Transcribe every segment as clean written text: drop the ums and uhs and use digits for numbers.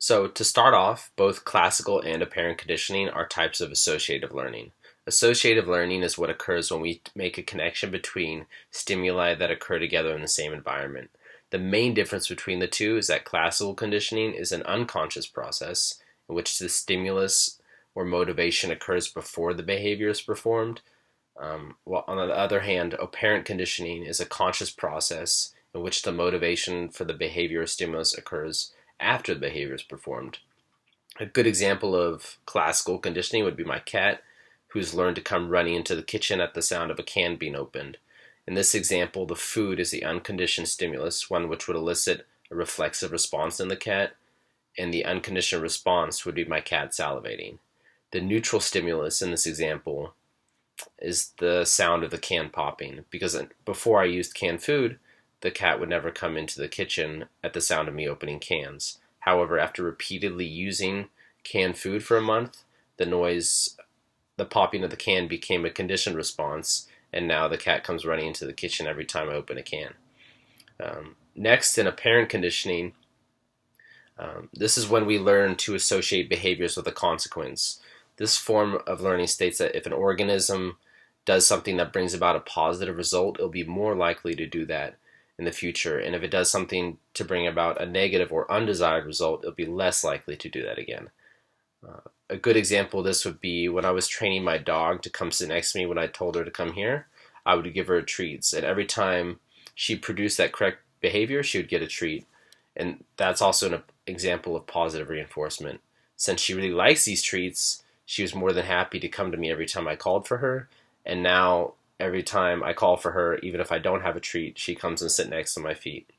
So, to start off, both classical and apparent conditioning are types of associative learning. Associative learning is what occurs when we make a connection between stimuli that occur together in the same environment. The main difference between the two is that classical conditioning is an unconscious process in which the stimulus or motivation occurs before the behavior is performed, while on the other hand, apparent conditioning is a conscious process in which the motivation for the behavior or stimulus occurs after the behavior is performed. A good example of classical conditioning would be my cat, who's learned to come running into the kitchen at the sound of a can being opened. In this example, the food is the unconditioned stimulus, one which would elicit a reflexive response in the cat, and the unconditioned response would be my cat salivating. The neutral stimulus in this example is the sound of the can popping, because before I used canned food, the cat would never come into the kitchen at the sound of me opening cans. However, after repeatedly using canned food for a month, the popping of the can became a conditioned response, and now the cat comes running into the kitchen every time I open a can. Next, in apparent conditioning, this is when we learn to associate behaviors with a consequence. This form of learning states that if an organism does something that brings about a positive result, it'll be more likely to do that in the future. And if it does something to bring about a negative or undesired result, it'll be less likely to do that again. A good example of this would be when I was training my dog to come sit next to me when I told her to come here, I would give her treats. And every time she produced that correct behavior, she would get a treat. And that's also an example of positive reinforcement. Since she really likes these treats, she was more than happy to come to me every time I called for her. And now, every time I call for her, even if I don't have a treat, she comes and sits next to my feet.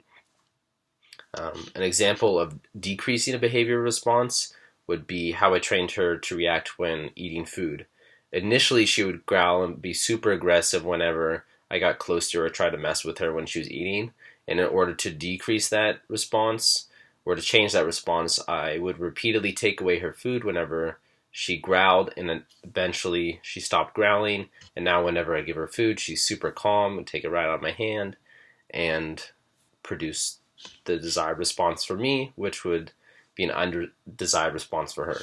An example of decreasing a behavior response would be how I trained her to react when eating food. Initially, she would growl and be super aggressive whenever I got close to her or tried to mess with her when she was eating. And in order to decrease that response, or to change that response, I would repeatedly take away her food whenever she growled, and then eventually she stopped growling, and now whenever I give her food, she's super calm and take it right out of my hand and produce the desired response for me, which would be an undesired response for her.